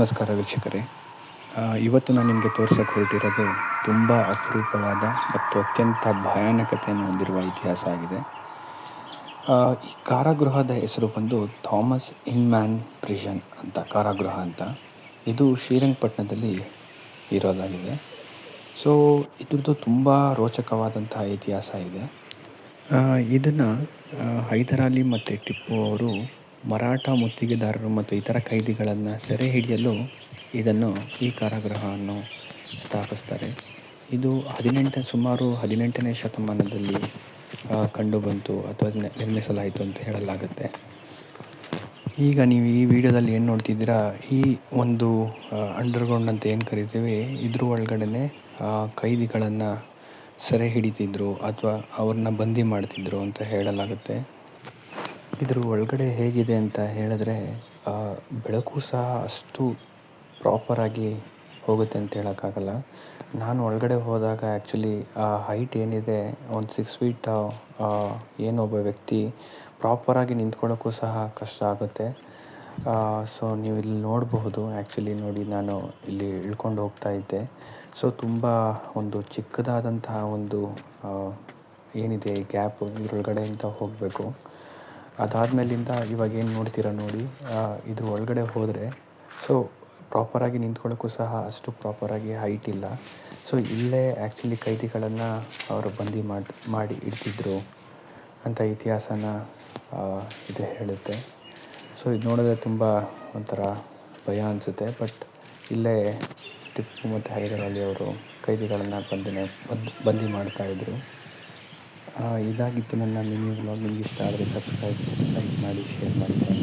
ನಮಸ್ಕಾರ ವೀಕ್ಷಕರೇ. ಇವತ್ತು ನಾನು ನಿಮಗೆ ತೋರ್ಸಕ್ಕೆ ಹೊರಟಿರೋದು ತುಂಬ ಅಪರೂಪವಾದ ಮತ್ತು ಅತ್ಯಂತ ಭಯಾನಕತೆಯನ್ನು ಹೊಂದಿರುವ ಇತಿಹಾಸ ಆಗಿದೆ. ಈ ಕಾರಾಗೃಹದ ಹೆಸರು ಬಂದು ಥಾಮಸ್ ಇನ್ಮ್ಯಾನ್ ಪ್ರಿಷನ್ ಅಂತ, ಕಾರಾಗೃಹ ಅಂತ. ಇದು ಶ್ರೀರಂಗಪಟ್ಟಣದಲ್ಲಿ ಇರೋದಾಗಿದೆ. ಸೊ ಇದ್ರದ್ದು ತುಂಬ ರೋಚಕವಾದಂತಹ ಇತಿಹಾಸ ಇದೆ. ಇದನ್ನು ಹೈದರಾಲಿ ಮತ್ತು ಟಿಪ್ಪು ಅವರು ಮರಾಠ ಮುತ್ತಿಗೆದಾರರು ಮತ್ತು ಇತರ ಕೈದಿಗಳನ್ನು ಸೆರೆ ಹಿಡಿಯಲು ಈ ಕಾರಾಗೃಹವನ್ನು ಸ್ಥಾಪಿಸ್ತಾರೆ. ಇದು ಸುಮಾರು 18ನೇ ಶತಮಾನದಲ್ಲಿ ಕಂಡುಬಂತು ಅಥವಾ ನಿರ್ಮಿಸಲಾಯಿತು ಅಂತ ಹೇಳಲಾಗುತ್ತೆ. ಈಗ ನೀವು ಈ ವಿಡಿಯೋದಲ್ಲಿ ಏನು ನೋಡ್ತಿದ್ದೀರಾ, ಈ ಒಂದು ಅಂಡರ್ಗ್ರೌಂಡ್ ಅಂತ ಏನು ಕರಿತೀವಿ, ಇದ್ರ ಒಳಗಡೆ ಕೈದಿಗಳನ್ನು ಸೆರೆ ಹಿಡಿತಿದ್ರು ಅಥವಾ ಅವ್ರನ್ನ ಬಂದಿ ಮಾಡ್ತಿದ್ರು ಅಂತ ಹೇಳಲಾಗುತ್ತೆ. ಇದ್ರ ಒಳಗಡೆ ಹೇಗಿದೆ ಅಂತ ಹೇಳಿದ್ರೆ, ಬೆಳಕು ಸಹ ಅಷ್ಟು ಪ್ರಾಪರಾಗಿ ಹೋಗುತ್ತೆ ಅಂತ ಹೇಳೋಕ್ಕಾಗಲ್ಲ. ನಾನು ಒಳಗಡೆ ಹೋದಾಗ ಆ್ಯಕ್ಚುಲಿ ಆ ಹೈಟ್ ಏನಿದೆ, ಒಂದು 6 ಫೀಟ್ ಏನೊಬ್ಬ ವ್ಯಕ್ತಿ ಪ್ರಾಪರಾಗಿ ನಿಂತ್ಕೊಳ್ಳೋಕ್ಕೂ ಸಹ ಕಷ್ಟ ಆಗುತ್ತೆ. ಸೊ ನೀವು ಇಲ್ಲಿ ನೋಡಬಹುದು. ಆ್ಯಕ್ಚುಲಿ ನೋಡಿ, ನಾನು ಇಲ್ಲಿ ಇಳ್ಕೊಂಡು ಹೋಗ್ತಾ ಇದ್ದೆ. ಸೊ ತುಂಬ ಒಂದು ಚಿಕ್ಕದಾದಂತಹ ಒಂದು ಏನಿದೆ ಗ್ಯಾಪ್, ಇದ್ರೊಳಗಡೆಯಿಂದ ಹೋಗಬೇಕು. ಅದಾದಮೇಲಿಂದ ಇವಾಗ ಏನು ನೋಡ್ತೀರಾ ನೋಡಿ, ಇದ್ರ ಒಳಗಡೆ ಹೋದರೆ ಸೊ ಪ್ರಾಪರಾಗಿ ನಿಂತ್ಕೊಳ್ಳೋಕ್ಕೂ ಸಹ ಅಷ್ಟು ಪ್ರಾಪರಾಗಿ ಹೈಟ್ ಇಲ್ಲ. ಸೊ ಇಲ್ಲೇ ಆ್ಯಕ್ಚುಲಿ ಕೈದಿಗಳನ್ನು ಅವರು ಬಂದಿ ಮಾಡಿ ಇಡ್ತಿದ್ರು ಅಂತ ಇತಿಹಾಸನ ಇದು ಹೇಳುತ್ತೆ. ಸೊ ಇದು ನೋಡಿದ್ರೆ ತುಂಬ ಒಂಥರ ಭಯ ಅನಿಸುತ್ತೆ. ಬಟ್ ಇಲ್ಲೇ ಟಿಪ್ಪು ಮತ್ತು ಹೈದರಾಲಿ ಅವರು ಕೈದಿಗಳನ್ನು ಬಂದಿ ಮಾಡ್ತಾಯಿದ್ರು. ಇದಾಗಿತ್ತು ನನ್ನ ಮಿನಿ ವ್ಲಾಗ್. ನಿಮಗೆ ಇಷ್ಟ ಆದರೆ ಸಬ್ಸ್ಕ್ರೈಬ್, ಲೈಕ್ ಮಾಡಿ, ಶೇರ್ ಮಾಡಿ.